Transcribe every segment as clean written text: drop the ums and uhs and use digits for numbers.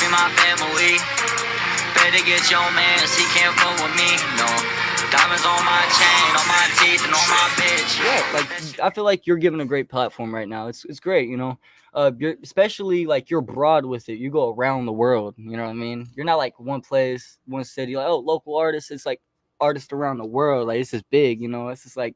be my family. Better get your mans, he can't fuck with me, no. Diamonds on my chain, on my teeth, and on my bitch. Yeah, like I feel like you're given a great platform right now. It's great, you know. You're especially like you're broad with it. You go around the world. You know what I mean? You're not like one place, one city. Like, oh, local artists. It's like artists around the world. Like it's just big. You know, it's just like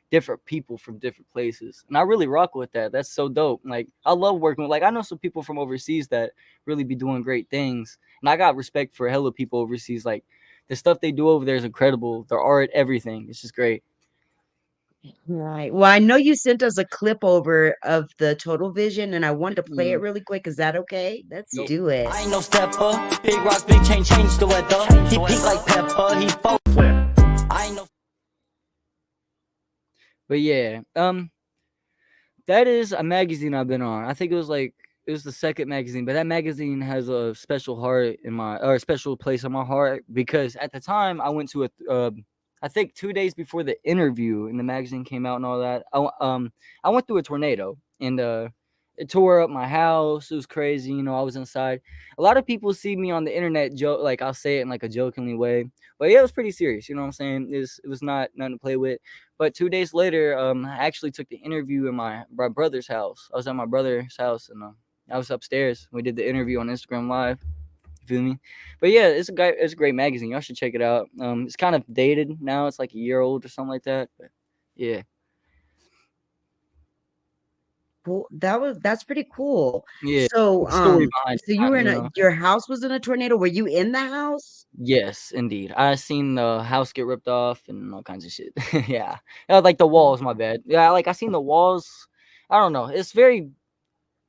different people from different places, and I really rock with that. That's so dope. Like I love working with. Like I know some people from overseas that really be doing great things, and I got respect for hella people overseas. Like the stuff they do over there is incredible. Their art, everything. It's just great. Right. Well, I know you sent us a clip over of the Total Vision, and I wanted to play it Mm. really quick. Is that okay? Let's Yeah. do it. I ain't no stepper. Big rock, big chain, change the weather. He peak like pepper. He fuck. I ain't no. But yeah, that is a magazine I've been on. I think it was the second magazine, but that magazine has a special heart in my or a special place in my heart because at the time I went to a I think 2 days before the interview and the magazine came out and all that. I went through a tornado and it tore up my house. It was crazy, you know. I was inside. A lot of people see me on the internet joke like I'll say it in like a jokingly way, but yeah, it was pretty serious. You know what I'm saying? It was not nothing to play with. But 2 days later, I actually took the interview in my brother's house. I was at my brother's house, and I was upstairs. We did the interview on Instagram Live. You feel me? But yeah, it's a great magazine. Y'all should check it out. It's kind of dated now. It's like a year old or something like that. But yeah, Cool. That's pretty cool. yeah. So, The story behind so you it, were in you a know. your house was in a tornado. Were you in the house? Yes, indeed. I seen the house get ripped off and all kinds of shit. Yeah, like the Oh, walls. My bad. Yeah, like I seen the walls. I don't know. It's very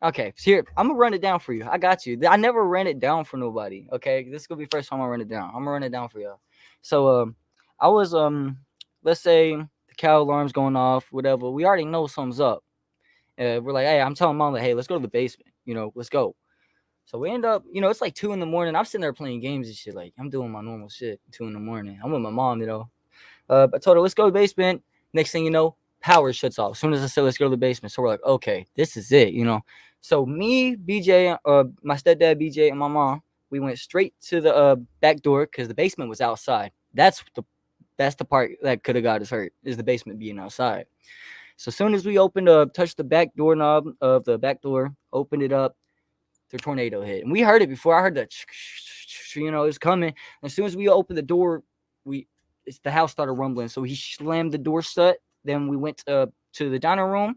okay, so here I'm gonna run it down for you. I got you. I never ran it down for nobody. Okay, this is gonna be the first time I run it down. I'm gonna run it down for y'all. So I was let's say the cow alarm's going off, whatever. We already know something's up. We're like, hey, I'm telling mom like, hey, let's go to the basement. You know, let's go. So we end up, you know, it's like 2 in the morning. I'm sitting there playing games and shit. Like I'm doing my normal shit. 2 in the morning. I'm with my mom, you know. I told her let's go to the basement. Next thing you know, power shuts off. As soon as I said let's go to the basement, so we're like, okay, this is it, you know. So me, BJ, my stepdad, BJ, and my mom, we went straight to the back door because the basement was outside. That's the part that could have got us hurt is the basement being outside. So as soon as we opened up, touched the back doorknob of the back door, opened it up, the tornado hit, and we heard it before. I heard the, you know, it was coming. As soon as we opened the door, we the house started rumbling. So he slammed the door shut. Then we went to the dining room.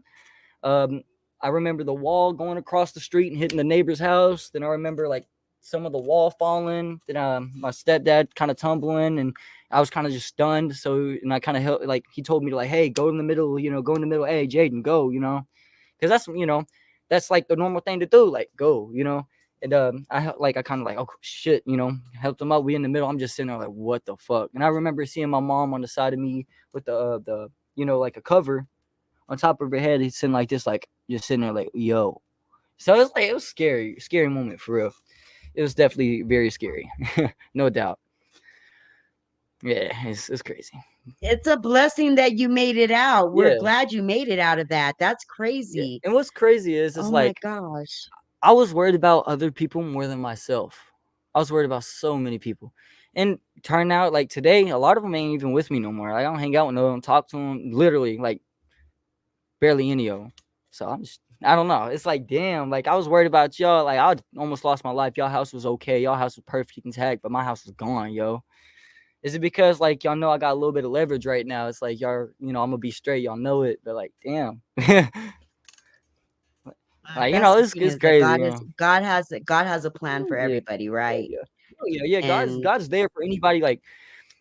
Um, I remember the wall going across the street and hitting the neighbor's house. Then I remember like some of the wall falling. Then my stepdad kind of tumbling, and I was kind of just stunned. So and I kind of helped. Like he told me to like, hey, go in the middle. You know, go in the middle. Hey, Jaden, go. You know, because that's like the normal thing to do. Like go. You know. And I kind of like, oh shit, you know, helped him out. We in the middle. I'm just sitting there like, what the fuck? And I remember seeing my mom on the side of me with the you know like a cover on top of her head. He's sitting like this, like just sitting there like, yo. So it was like it was scary moment for real. It was definitely very scary, no doubt. Yeah, it's crazy. it's a blessing that you made it out. We're Yeah, glad you made it out of that. That's yeah. crazy. And what's crazy is it's Oh my like gosh. I was worried about other people more than myself. I was worried about so many people. And turned out like today, a lot of them ain't even with me no more. Like, I don't hang out with them, talk to them, literally like barely any of them. So I don't know. It's like damn. Like I was worried about y'all. Like I almost lost my life. Y'all house was okay. Y'all house was perfect intact, but my house was gone, yo. Is it because like y'all know I got a little bit of leverage right now? It's like y'all, you know, I'm gonna be straight. Y'all know it, but like damn. Like you That's know, the it's thing it's is that crazy. You know. God has a plan for Yeah. everybody, Yeah, right? yeah. Oh, yeah, yeah. God's And God's there for anybody. Like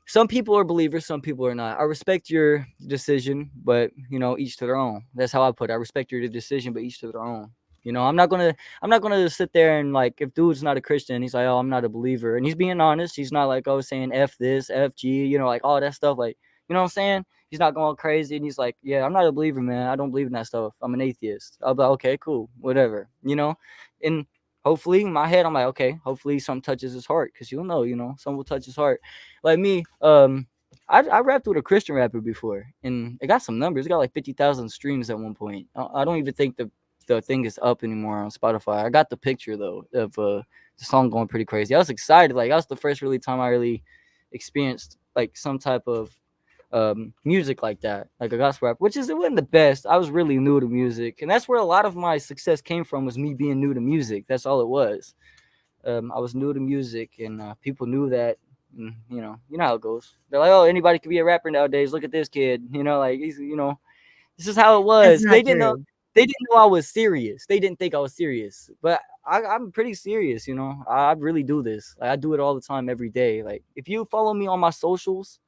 some people are believers, some people are not. I respect your decision, but you know, each to their own. That's how I put it. I respect your decision, but each to their own. You know, I'm not gonna sit there and like if dude's not a Christian, he's like, oh, I'm not a believer, and he's being honest. He's not like, oh, saying f this, f g, you know, like all that stuff. Like, you know what I'm saying? He's not going crazy, and he's like, yeah, I'm not a believer, man. I don't believe in that stuff. I'm an atheist. I'll be like, okay, cool, whatever, you know, and hopefully in my head I'm like, okay, hopefully something touches his heart because you'll know, you know, something will touch his heart. Like me, I rapped with a Christian rapper before, and it got some numbers. It got like 50,000 streams at one point. I don't even think the thing is up anymore on Spotify. I got the picture though of the song going pretty crazy. I was excited. Like that was the first really time I really experienced like some type of music like that, like a gospel rap, which is it wasn't the best. I was really new to music, and that's where a lot of my success came from, was me being new to music. That's all it was. I was new to music, and people knew that. And, you know how it goes. They're like, "Oh, anybody can be a rapper nowadays. Look at this kid." Like he's, this is how it That's was. not true. They didn't know I was serious. They didn't think I was serious, but I'm pretty serious. I really do this. Like, I do it all the time, every day. Like if you follow me on my socials,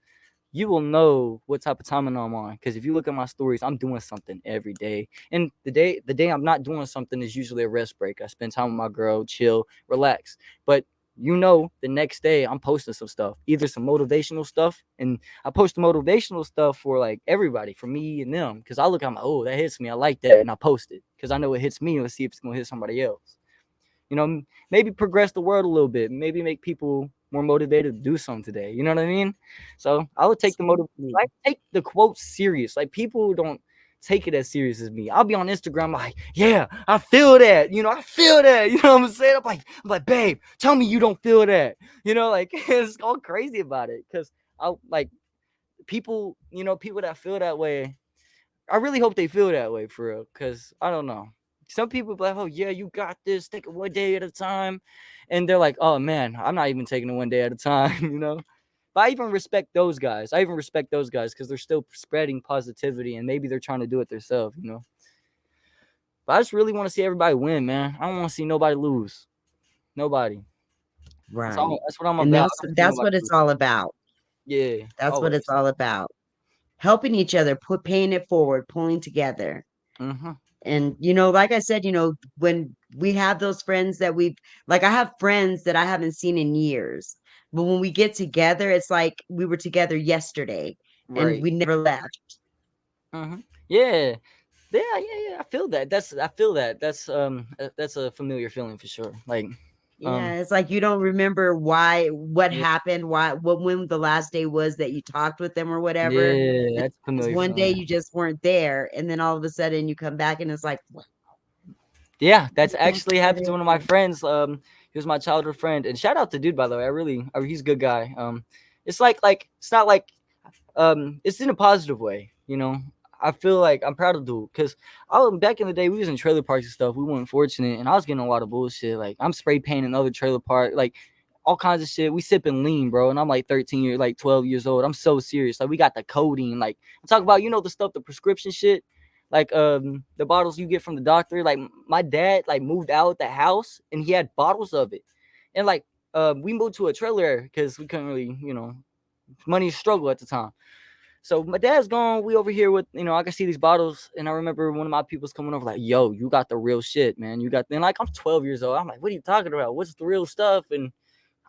you will know what type of timing I'm on. Because if you look at my stories, I'm doing something every day. And the day I'm not doing something is usually a rest break. I spend time with my girl, chill, relax. But the next day I'm posting some stuff, either some motivational stuff, and I post the motivational stuff for like everybody, for me and them. Because I look, I'm like, oh, that hits me. I like that, and I post it because I know it hits me. Let's see if it's gonna hit somebody else. Maybe progress the world a little bit, maybe make people more motivated to do something today. You know what I mean? So I would take Absolutely. I take the quote serious. Like people don't take it as serious as me. I'll be on Instagram like, yeah, I feel that. I feel that. You know what I'm saying? I'm like, babe, tell me you don't feel that. Like it's all crazy about it because I like people. People that feel that way, I really hope they feel that way for real, because I don't know. Some people be like, oh, yeah, you got this. Take it one day at a time. And they're like, oh, man, I'm not even taking it one day at a time, But I even respect those guys. Because they're still spreading positivity, and maybe they're trying to do it themselves. But I just really want to see everybody win, man. I don't want to see nobody lose. Nobody. Right. That's what I'm And about. I that's don't see that's nobody what it's lose. all about. Yeah, That's what it's always. all about. Helping each other, paying it forward, pulling together. Mm-hmm. And like I said, when we have those friends that I have friends that I haven't seen in years. But when we get together, it's like we were together yesterday and Right. we never left. Mm-hmm. Yeah. Yeah. I feel that. I feel that. That's a familiar feeling for sure. Like, Yeah, um, it's like you don't remember what yeah, happened, when the last day was that you talked with them or whatever. yeah, And that's a it's familiar one day feeling. you just weren't there, and then all of a sudden you come back and it's like, "What? Yeah, that's Who knows actually who that happened to one of my is?" friends. He was my childhood friend, and shout out to dude, by the way. He's a good guy. It's like it's not like it's in a positive way. I feel like I'm proud of dude because back in the day we was in trailer parks and stuff. We weren't fortunate, and I was getting a lot of bullshit. Like I'm spray painting other trailer park, like all kinds of shit. We sipping lean, bro, and I'm like 12 years old. I'm so serious. Like we got the codeine. Like I'm talking about the stuff, the prescription shit, like the bottles you get from the doctor. Like my dad like moved out the house and he had bottles of it, and like we moved to a trailer because we couldn't really money struggle at the time. So my dad's gone. We over here with, I can see these bottles, and I remember one of my people's coming over like, "Yo, you got the real shit, man. You got." And like I'm 12 years old. I'm like, "What are you talking about? What's the real stuff?" And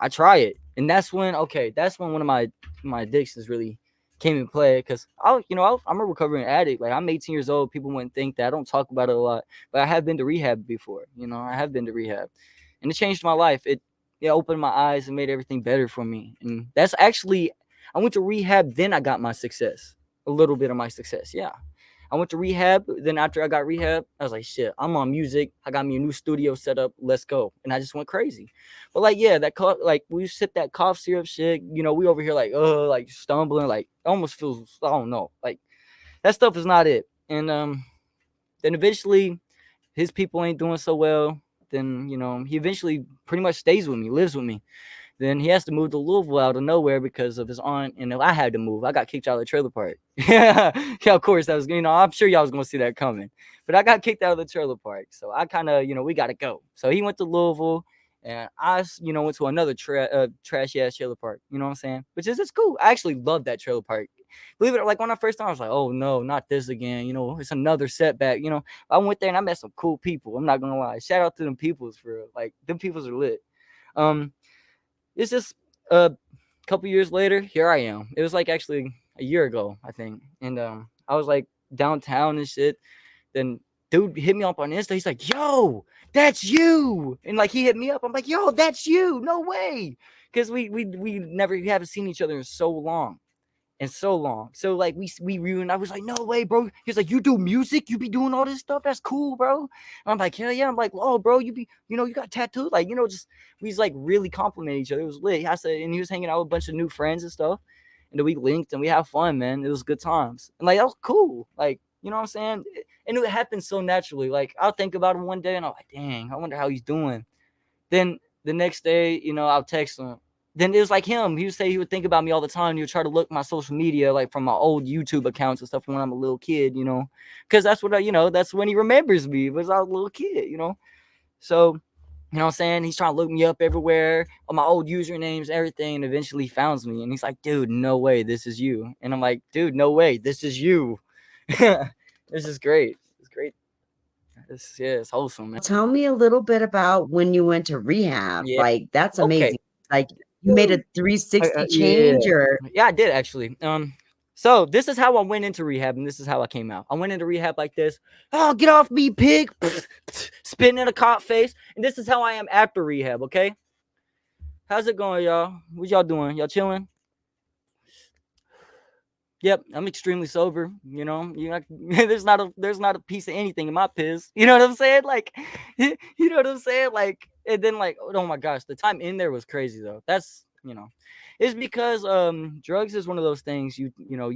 I try it, and that's when one of my addictions really came in play. Because I'm a recovering addict. Like I'm 18 years old. People wouldn't think that. I don't talk about it a lot, but I have been to rehab before. I have been to rehab, and it changed my life. It opened my eyes and made everything better for me. And that's actually, I went to rehab, then I got my success, a little bit of my success. Yeah. I went to rehab. Then after I got rehab, I was like, shit, I'm on music. I got me a new studio set up. Let's go. And I just went crazy. But like, yeah, like we sip that cough syrup shit. We over here like stumbling, like it almost feels, I don't know, like that stuff is not it. And then eventually his people ain't doing so well. Then he eventually pretty much stays with me, lives with me. Then he has to move to Louisville out of nowhere because of his aunt, and I had to move. I got kicked out of the trailer park. Yeah, of course that was. I'm sure y'all was gonna see that coming, but I got kicked out of the trailer park. So I kind of, we gotta go. So he went to Louisville, and I, went to another trashy ass trailer park. You know what I'm saying? Which is it's cool. I actually love that trailer park. Believe it, like when I first time, I was like, oh no, not this again. It's another setback. I went there and I met some cool people. I'm not gonna lie. Shout out to them peoples for real. Like them peoples are lit. Um, it's just a couple years later, here I am. It was like actually a year ago, I think. And I was like downtown and shit. Then dude hit me up on Insta. He's like, "Yo, that's you!" And like he hit me up. I'm like, "Yo, that's you! No way!" Because we haven't seen each other in so long. in so long. So like we ruined. I was like, no way, bro. He's like, you do music? You be doing all this stuff? That's cool, bro. And I'm like, hell yeah. I'm like, oh, bro, you be, you got tattooed, like, just we just like really compliment each other. It was lit. I said, and he was hanging out with a bunch of new friends and stuff, and then we linked and we had fun, man. It was good times, and like that was cool. Like, you know what I'm saying? And it happened so naturally. Like I'll think about him one day, and I'm like, dang, I wonder how he's doing. Then the next day, I'll text him. Then it was like him. He would say he would think about me all the time. He would try to look my social media, like from my old YouTube accounts and stuff from when I'm a little kid, because that's what that's when he remembers me. Was I was a little kid. So, you know what I'm saying? He's trying to look me up everywhere on my old usernames, everything, and eventually he finds me. And he's like, dude, no way, this is you. And I'm like, dude, no way, this is you. This is great. It's great. It's wholesome, man. Tell me a little bit about when you went to rehab. Yeah. Like, that's Okay. amazing. Like, you made a Yeah, 360 change, or yeah, I did actually. So this is how I went into rehab, and this is how I came out. I went into rehab like this. Oh, get off me, pig! Spitting in a cop face, and this is how I am after rehab. Okay, how's it going, y'all? What y'all doing? Y'all chilling? Yep, I'm extremely sober. There's not a piece of anything in my piss. You know what I'm saying? Like, you know what I'm saying? Like, and then like, oh my gosh, the time in there was crazy though. It's because drugs is one of those things you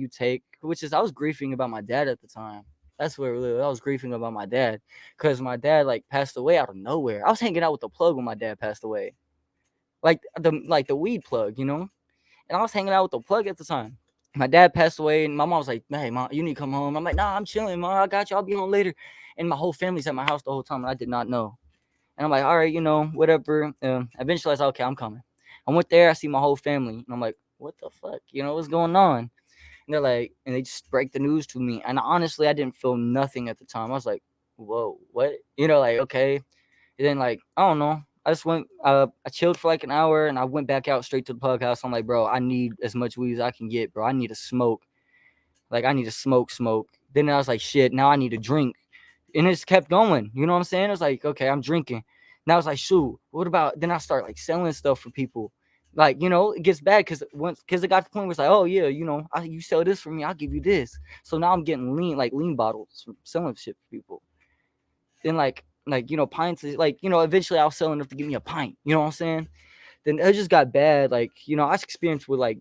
take, which is I was grieving about my dad at the time. That's where really I was grieving about my dad, because my dad like passed away out of nowhere. I was hanging out with the plug when my dad passed away, like the weed plug, and I was hanging out with the plug at the time. My dad passed away, and my mom was like, "Hey, mom, you need to come home." I'm like, "Nah, I'm chilling, mom. I got you. I'll be home later." And my whole family's at my house the whole time, and I did not know. And I'm like, "All right, whatever." Eventually, I said, "Okay, I'm coming." I went there. I see my whole family, and I'm like, "What the fuck? What's going on?" And they're like, and they just break the news to me. And honestly, I didn't feel nothing at the time. I was like, "Whoa, what?" Like, okay. And then like, I don't know. I just went. I chilled for like an hour, and I went back out straight to the plug house. I'm like, bro, I need as much weed as I can get, bro. I need to smoke. Like, I need to smoke. Then I was like, shit. Now I need to drink, and it just kept going. You know what I'm saying? It was like, okay, I'm drinking. Now I was like, shoot. What about? Then I start like selling stuff for people. Like, it gets bad because it got to the point where it's like, oh yeah, you sell this for me, I'll give you this. So now I'm getting lean bottles from selling shit for people. Then pints is like, eventually I'll sell enough to give me a pint. You know what I'm saying? Then it just got bad. Like, I was experienced with like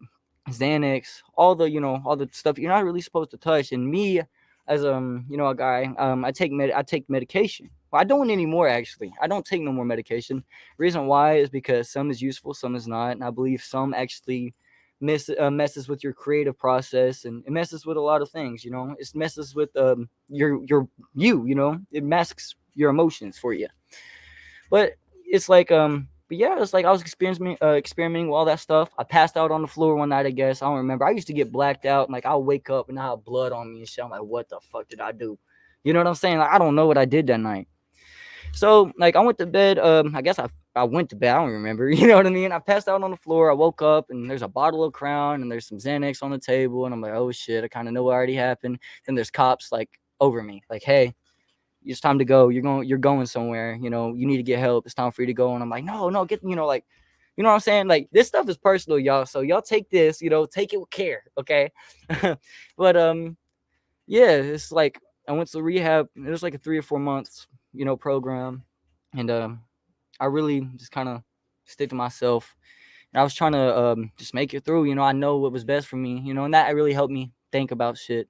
Xanax, all the stuff you're not really supposed to touch. And me, as a guy, I take medication. Well, I don't anymore actually. I don't take no more medication. Reason why is because some is useful, some is not, and I believe some actually messes with your creative process, and it messes with a lot of things. It messes with it masks your emotions for you. But it's like but yeah, it's like I was experimenting with all that stuff. I passed out on the floor one night, I guess. I don't remember. I used to get blacked out, and like I'll wake up and I have blood on me and shit. I'm like, what the fuck did I do? You know what I'm saying? Like, I don't know what I did that night. So like I went to bed. I guess I went to bed. I don't remember. You know what I mean? I passed out on the floor. I woke up and there's a bottle of Crown and there's some Xanax on the table, and I'm like, oh shit, I kind of know what already happened. Then there's cops like over me, like, hey, it's time to go. You're going somewhere. You need to get help. It's time for you to go. And I'm like, no, get, like, you know what I'm saying? Like, this stuff is personal, y'all. So y'all take this, take it with care. Okay. But, yeah, it's like, I went to rehab. It was like a 3 or 4 months, program. And, I really just kind of stick to myself. And I was trying to, just make it through. I know what was best for me, and that really helped me think about shit.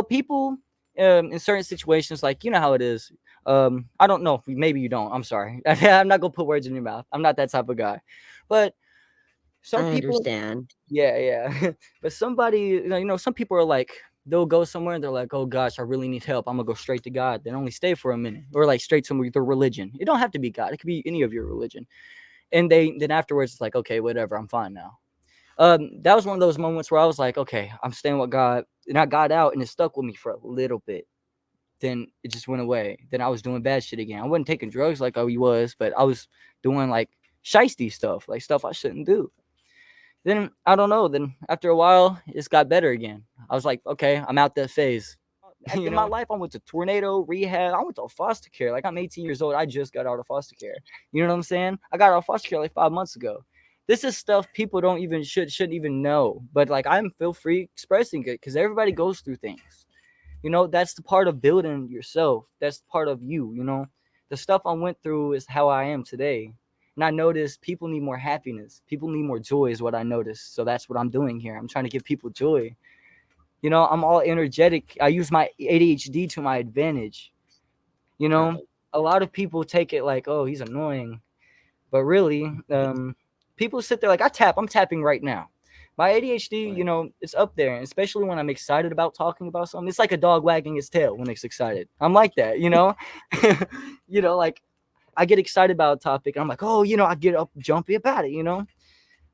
People in certain situations, like, how it is. I don't know. Maybe you don't. I'm sorry. I'm not gonna put words in your mouth. I'm not that type of guy. But some I people, understand. yeah. But somebody, some people are like, they'll go somewhere and they're like, oh gosh, I really need help. I'm gonna go straight to God. Then only stay for a minute, or like straight to their religion. It don't have to be God. It could be any of your religion. And then afterwards, it's like, okay, whatever. I'm fine now. That was one of those moments where I was like, okay, I'm staying with God, and I got out, and it stuck with me for a little bit. Then it just went away. Then I was doing bad shit again. I wasn't taking drugs like I was, but I was doing like shiesty stuff, like stuff I shouldn't do. Then I don't know. Then after a while, it got better again. I was like, okay, I'm out that phase. In my life, I went to tornado rehab. I went to foster care. Like, I'm 18 years old. I just got out of foster care. You know what I'm saying? I got out of foster care like 5 months ago. this is stuff people don't even shouldn't even know. But like I'm feel free expressing it because everybody goes through things. You know, that's the part of building yourself. That's part of you, you know. The stuff I went through is how I am today. And I noticed people need more happiness. People need more joy is what I noticed. So that's what I'm doing here. I'm trying to give people joy. You know, I'm all energetic. I use my ADHD to my advantage. You know, Right. a lot of people take it like, oh, he's annoying. But really, people sit there like I'm tapping right now. My ADHD, you Right. know, it's up there, and especially when I'm excited about talking about something. It's like a dog wagging its tail when it's excited. I'm like that, you know. You know, like I get excited about a topic, and I'm like, oh, you know, I get up jumpy about it, you know.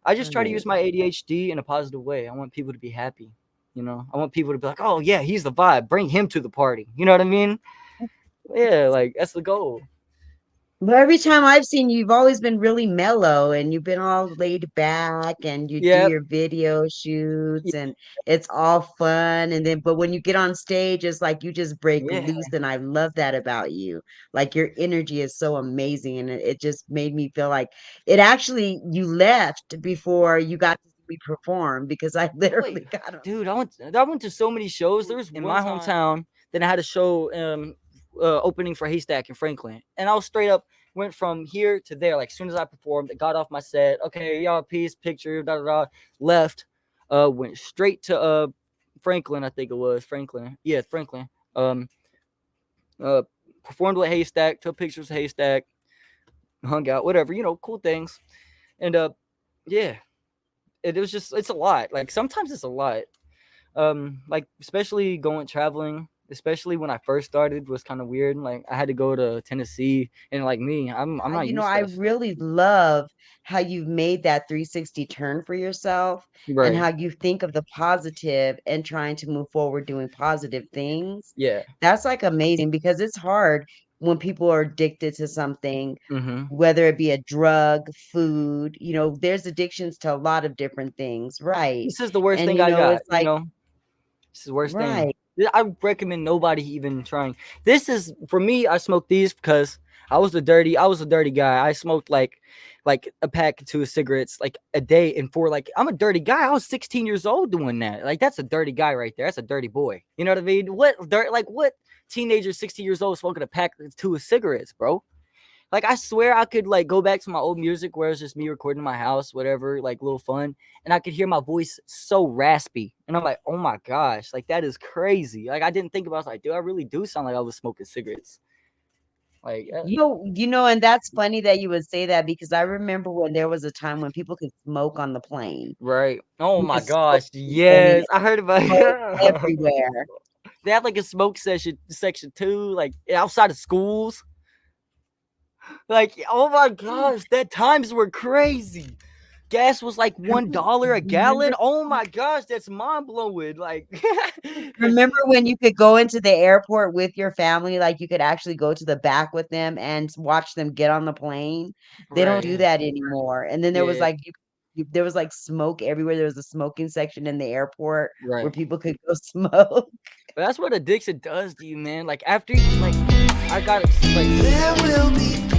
I just try to use Right. my ADHD in a positive way. I want people to be happy, you know. I want people to be like, oh yeah, he's the vibe. Bring him to the party. You know what I mean? Yeah, like that's the goal. But every time I've seen you, you've always been really mellow and you've been all laid back and you do Yeah, your video shoots and it's all fun. And then, but when you get on stage, it's like you just break yeah. loose. And I love that about you. Like your energy is so amazing. And it just made me feel like it actually, you left before you got to see me perform because I Wait, literally got on. dude, I went to so many shows. There was in my hometown. Then I had a show opening for Haystack in Franklin, and I was straight up went from here to there. Like as soon as I performed, I got off my set. Okay, y'all, peace, picture, da da da. Left, went straight to Franklin. I think it was Franklin. Yeah, Franklin. Um, uh, performed with Haystack, took pictures of Haystack, hung out, whatever. You know, cool things. And yeah, it was just it's a lot. Like sometimes it's a lot. Like especially going traveling, especially when I first started was kind of weird. Like I had to go to Tennessee, and like me, I'm not used I to that stuff. really love how you've made that 360 turn for yourself and Right. how you think of the positive and trying to move forward doing positive things. Yeah. That's like amazing because it's hard when people are addicted to something, Mm-hmm. whether it be a drug, food, there's addictions to a lot of different things, right? This is the worst And thing I got. it's You like, know, this is the worst thing. right. I recommend nobody even trying. This is for me. I smoked these because I was a dirty guy. I smoked like a pack to cigarettes like a day, and for like I'm a dirty guy. I was 16 years old doing that. Like that's a dirty guy right there. That's a dirty boy. You know what I mean? What dirt? Like what teenager 60 years old smoking a pack to cigarettes, bro? Like I swear I could like go back to my old music where it's just me recording in my house, whatever, like a little fun, and I could hear my voice so raspy, and I'm like, oh my gosh, like that is crazy. Like I didn't think about it. I was like, dude, I really do sound like I was smoking cigarettes. Like, And that's funny that you would say that because I remember when there was a time when people could smoke on the plane. right? Oh You my could smoke gosh, on the plane and yes, I heard about smoke it. everywhere. They have like a smoke section too, like outside of schools. Like, oh my gosh, that times were crazy. Gas was like $1 a Remember gallon. Oh my gosh, that's mind blowing. Like, remember when you could go into the airport with your family, like you could actually go to the back with them and watch them get on the plane? They don't right? do that anymore. And then there was Yeah, like there was like smoke everywhere. There was a smoking section in the airport where right. people could go smoke. But that's what addiction does to you, man. Like after, like I got like There will be